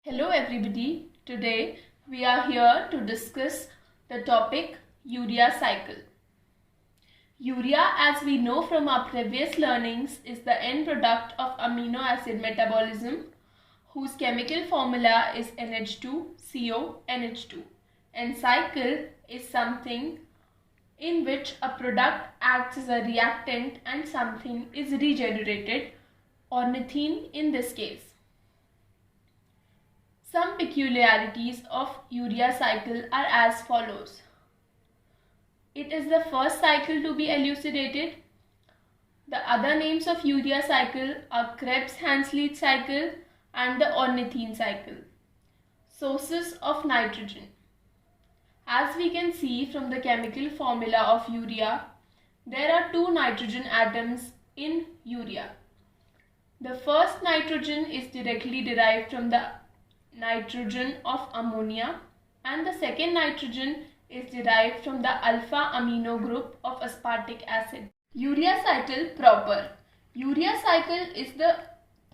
Hello everybody, today we are here to discuss the topic urea cycle. Urea, as we know from our previous learnings, is the end product of amino acid metabolism whose chemical formula is NH2CONH2, and cycle is something in which a product acts as a reactant and something is regenerated, ornithine in this case. Some peculiarities of urea cycle are as follows. It is the first cycle to be elucidated. The other names of urea cycle are Krebs-Hansliet cycle and the ornithine cycle. Sources of nitrogen. As we can see from the chemical formula of urea, there are two nitrogen atoms in urea. The first nitrogen is directly derived from the nitrogen of ammonia, and the second nitrogen is derived from the alpha amino group of aspartic acid. Urea cycle proper. Urea cycle is the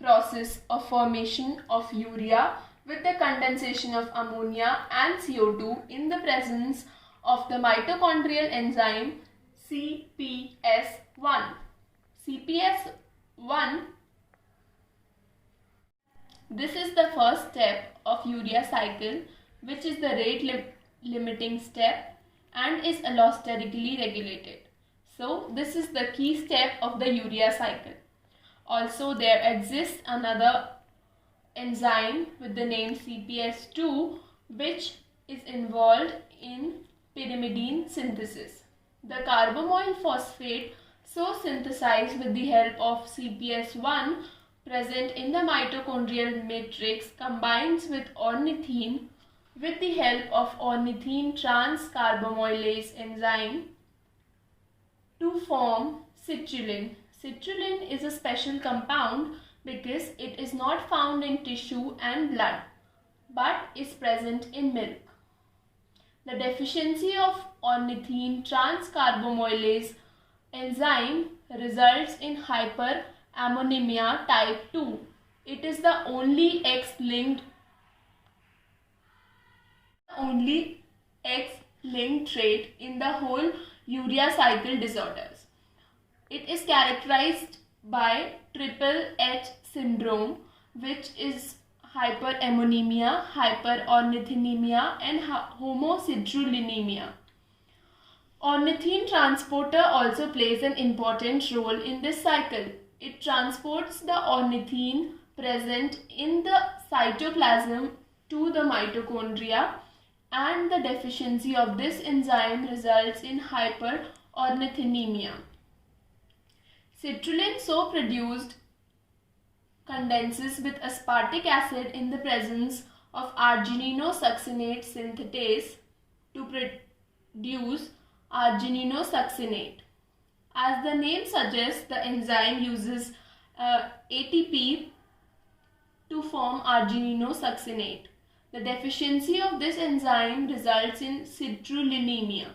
process of formation of urea with the condensation of ammonia and CO2 in the presence of the mitochondrial enzyme CPS1. CPS1. This is the first step of urea cycle, which is the rate limiting step and is allosterically regulated. So this is the key step of the urea cycle. Also, there exists another enzyme with the name CPS2, which is involved in pyrimidine synthesis. The carbamoyl phosphate, so synthesized with the help of CPS1 present in the mitochondrial matrix, combines with ornithine with the help of ornithine transcarbamylase enzyme to form citrulline. Citrulline is a special compound because it is not found in tissue and blood but is present in milk. The deficiency of ornithine transcarbamylase enzyme results in hyperammonemia type 2. It is the only X-linked trait in the whole urea cycle disorders. It is characterized by triple H syndrome, which is hyperammonemia, hyperornithinemia and homocitrulinemia. Ornithine transporter also plays an important role in this cycle. It transports the ornithine present in the cytoplasm to the mitochondria, and the deficiency of this enzyme results in hyperornithinemia. Citrulline, so produced, condenses with aspartic acid in the presence of argininosuccinate synthetase to produce argininosuccinate. As the name suggests, the enzyme uses ATP to form argininosuccinate. The deficiency of this enzyme results in citrullinemia.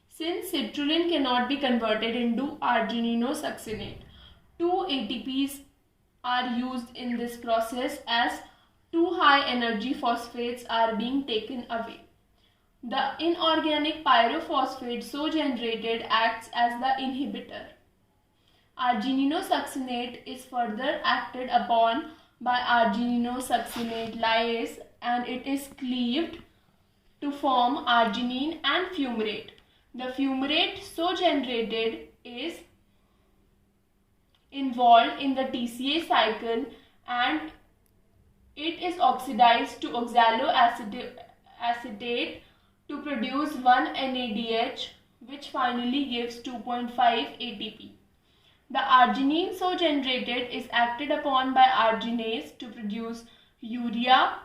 Since citrulline cannot be converted into argininosuccinate, two ATPs are used in this process as two high energy phosphates are being taken away. The inorganic pyrophosphate so generated acts as the inhibitor. Argininosuccinate is further acted upon by argininosuccinate lyase and it is cleaved to form arginine and fumarate. The fumarate so generated is involved in the TCA cycle and it is oxidized to oxaloacetate to produce 1 NADH, which finally gives 2.5 ATP. The arginine so generated is acted upon by arginase to produce urea,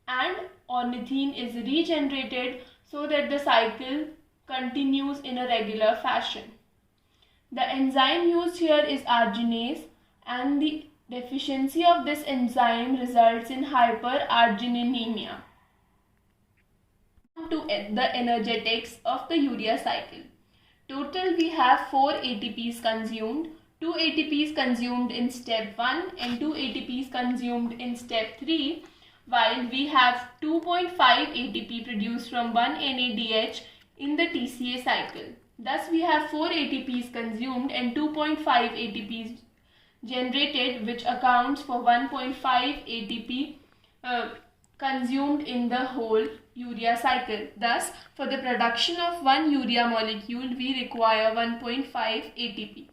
and ornithine is regenerated so that the cycle continues in a regular fashion. The enzyme used here is arginase, and the deficiency of this enzyme results in hyperargininemia. To the energetics of the urea cycle. Total we have 4 ATPs consumed, 2 ATPs consumed in step 1 and 2 ATPs consumed in step 3, while we have 2.5 ATP produced from 1 NADH in the TCA cycle. Thus, we have 4 ATPs consumed and 2.5 ATPs generated, which accounts for 1.5 ATP consumed in the whole urea cycle. Thus, for the production of one urea molecule, we require 1.5 ATP.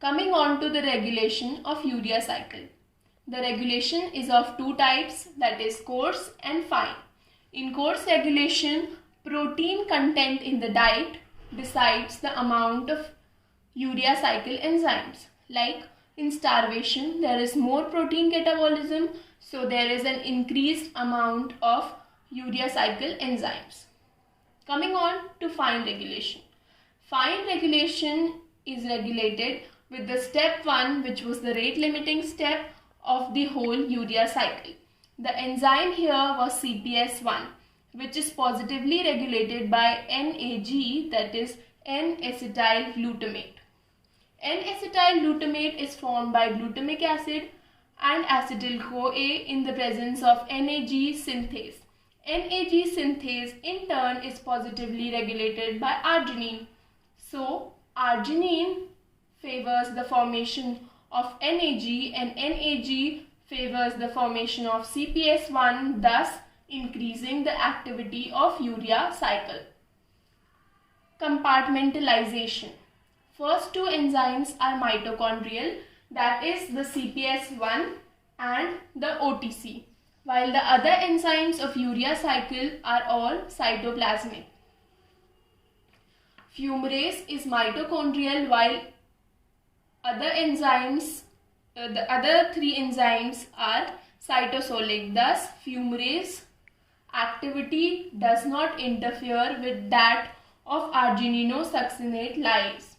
Coming on to the regulation of urea cycle. The regulation is of two types, that is coarse and fine. In coarse regulation, protein content in the diet decides the amount of urea cycle enzymes. Like in starvation, there is more protein catabolism, so there is an increased amount of urea cycle enzymes. Coming on to fine regulation. Fine regulation is regulated with the step 1, which was the rate limiting step of the whole urea cycle. The enzyme here was CPS1, which is positively regulated by NAG, that is N-acetyl glutamate. N-acetyl glutamate is formed by glutamic acid and acetyl-CoA in the presence of NAG synthase. NAG synthase in turn is positively regulated by arginine. So, arginine favors the formation of NAG and NAG favors the formation of CPS1, thus increasing the activity of urea cycle. Compartmentalization. First two enzymes are mitochondrial, that is the CPS1 and the OTC, while the other enzymes of urea cycle are all cytoplasmic. Fumarase is mitochondrial, while other enzymes, the other three enzymes are cytosolic. Thus, fumarase activity does not interfere with that of argininosuccinate lyase.